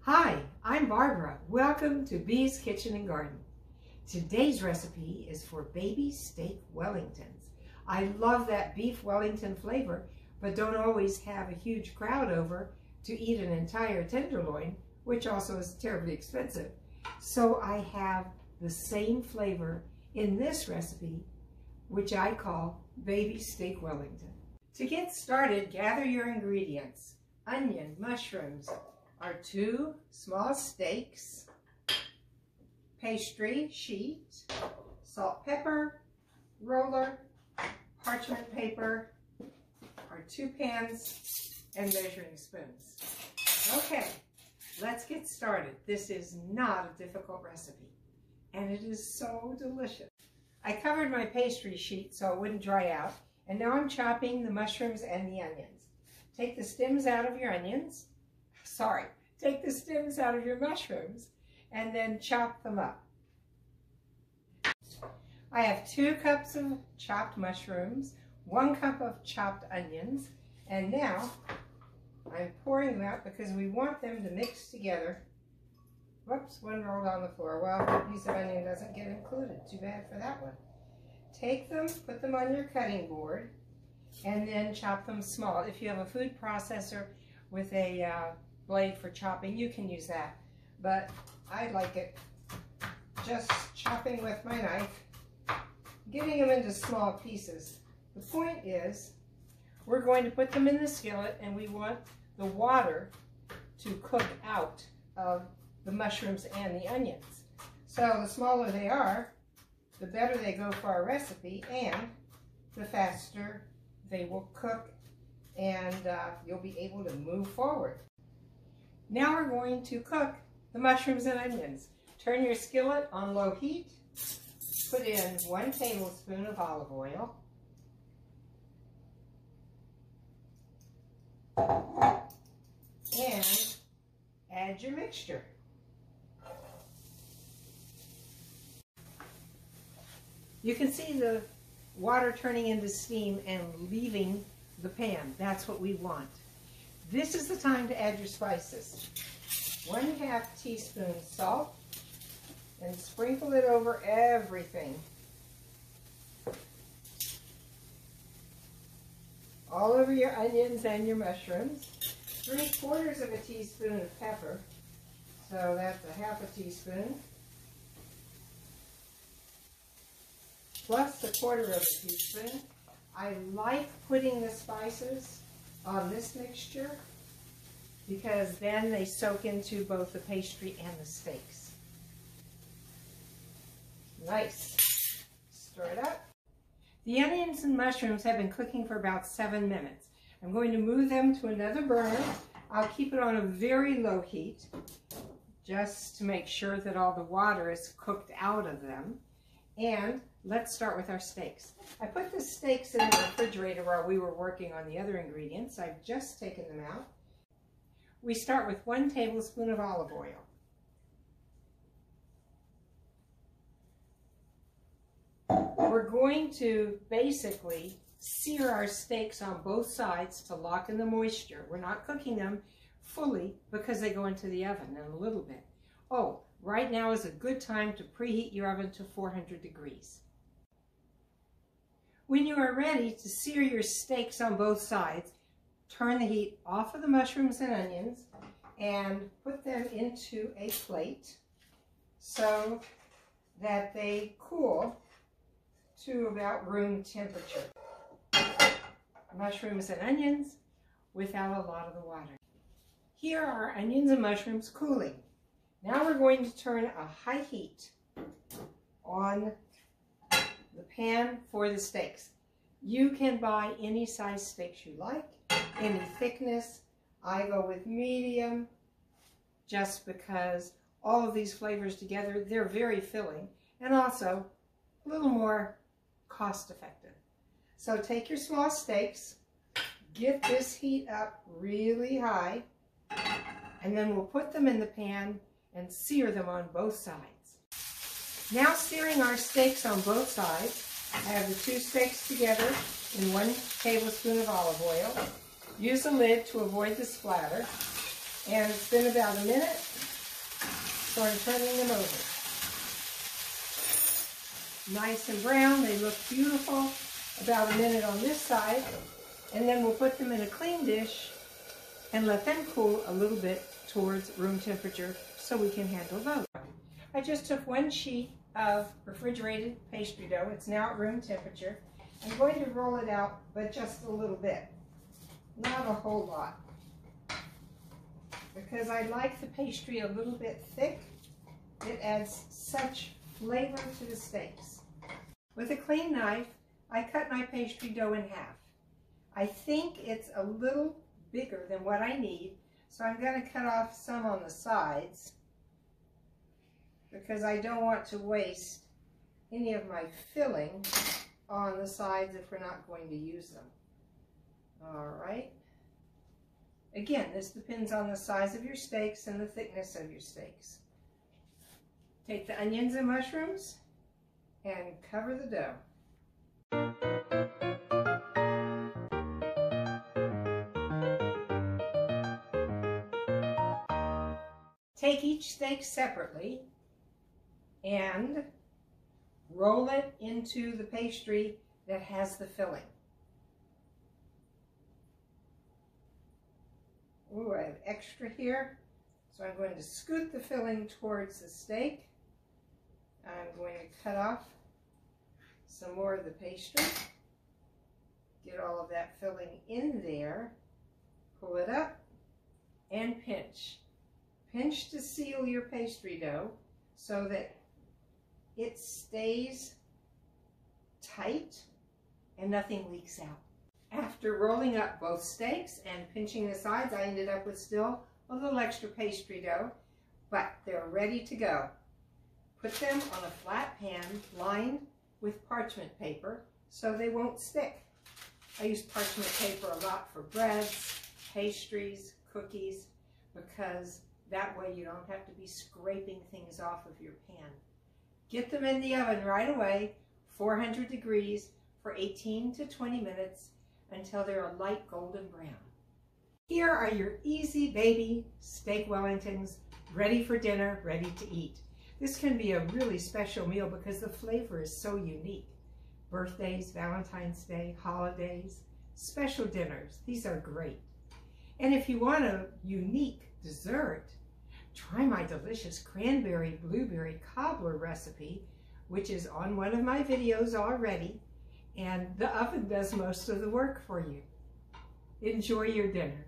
Hi, I'm Barbara. Welcome to Bee's Kitchen and Garden. Today's recipe is for baby steak Wellingtons. I love that beef Wellington flavor, but don't always have a huge crowd over to eat an entire tenderloin, which also is terribly expensive. So I have the same flavor in this recipe, which I call baby steak Wellington. To get started, gather your ingredients. Onion, mushrooms, our 2 small steaks, pastry sheet, salt, pepper, roller, parchment paper, our 2 pans, and measuring spoons. Okay, let's get started. This is not a difficult recipe, and it is so delicious. I covered my pastry sheet so it wouldn't dry out, and now I'm chopping the mushrooms and the onions. Take the stems out of your onions. Take the stems out of your mushrooms and then chop them up. I have 2 cups of chopped mushrooms, 1 cup of chopped onions, and now I'm pouring them out because we want them to mix together. Whoops, one rolled on the floor. Well, the piece of onion doesn't get included. Too bad for that one. Take them, put them on your cutting board, and then chop them small. If you have a food processor with a blade for chopping, you can use that. But I like it just chopping with my knife, getting them into small pieces. The point is, we're going to put them in the skillet, and we want the water to cook out of the mushrooms and the onions. So the smaller they are, the better they go for our recipe, and the faster they will cook, and you'll be able to move forward. Now we're going to cook the mushrooms and onions. Turn your skillet on low heat. Put in 1 tablespoon of olive oil. And add your mixture. You can see the water turning into steam and leaving the pan. That's what we want. This is the time to add your spices. 1/2 teaspoon salt, and sprinkle it over everything. All over your onions and your mushrooms. 3/4 teaspoon of pepper, so that's 1/2 teaspoon. Plus 1/4 teaspoon. I like putting the spices on this mixture because then they soak into both the pastry and the steaks. Nice. Stir it up. The onions and mushrooms have been cooking for about 7 minutes. I'm going to move them to another burner. I'll keep it on a very low heat just to make sure that all the water is cooked out of them. And let's start with our steaks. I put the steaks in the refrigerator while we were working on the other ingredients. I've just taken them out. We start with 1 tablespoon of olive oil. We're going to basically sear our steaks on both sides to lock in the moisture. We're not cooking them fully because they go into the oven in a little bit. Oh, right now is a good time to preheat your oven to 400 degrees. When you are ready to sear your steaks on both sides, turn the heat off of the mushrooms and onions and put them into a plate so that they cool to about room temperature. Mushrooms and onions without a lot of the water. Here are our onions and mushrooms cooling. Now we're going to turn a high heat on the pan for the steaks. You can buy any size steaks you like, any thickness. I go with medium just because all of these flavors together, they're very filling and also a little more cost effective. So take your small steaks, get this heat up really high, and then we'll put them in the pan and sear them on both sides. Now searing our steaks on both sides, I have the 2 steaks together in 1 tablespoon of olive oil. Use a lid to avoid the splatter. And it's been about a minute, so I'm turning them over. Nice and brown, they look beautiful. About a minute on this side, and then we'll put them in a clean dish and let them cool a little bit towards room temperature so we can handle those. I just took one sheet of refrigerated pastry dough. It's now at room temperature. I'm going to roll it out, but just a little bit, not a whole lot, because I like the pastry a little bit thick. It adds such flavor to the steaks. With a clean knife, I cut my pastry dough in half. I think it's a little bigger than what I need, so I'm going to cut off some on the sides because I don't want to waste any of my filling on the sides if we're not going to use them. All right. Again, this depends on the size of your steaks and the thickness of your steaks. Take the onions and mushrooms and cover the dough. Take each steak separately and roll it into the pastry that has the filling. Ooh, I have extra here, so I'm going to scoot the filling towards the steak. I'm going to cut off some more of the pastry. Get all of that filling in there, pull it up, and pinch. Pinch to seal your pastry dough so that it stays tight and nothing leaks out. After rolling up both steaks and pinching the sides, I ended up with still a little extra pastry dough, but they're ready to go. Put them on a flat pan lined with parchment paper so they won't stick. I use parchment paper a lot for breads, pastries, cookies, because that way you don't have to be scraping things off of your pan. Get them in the oven right away, 400 degrees for 18 to 20 minutes until they're a light golden brown. Here are your easy baby steak Wellingtons, ready for dinner, ready to eat. This can be a really special meal because the flavor is so unique. Birthdays, Valentine's Day, holidays, special dinners, these are great. And if you want a unique dessert, try my delicious cranberry blueberry cobbler recipe, which is on one of my videos already, and the oven does most of the work for you. Enjoy your dinner.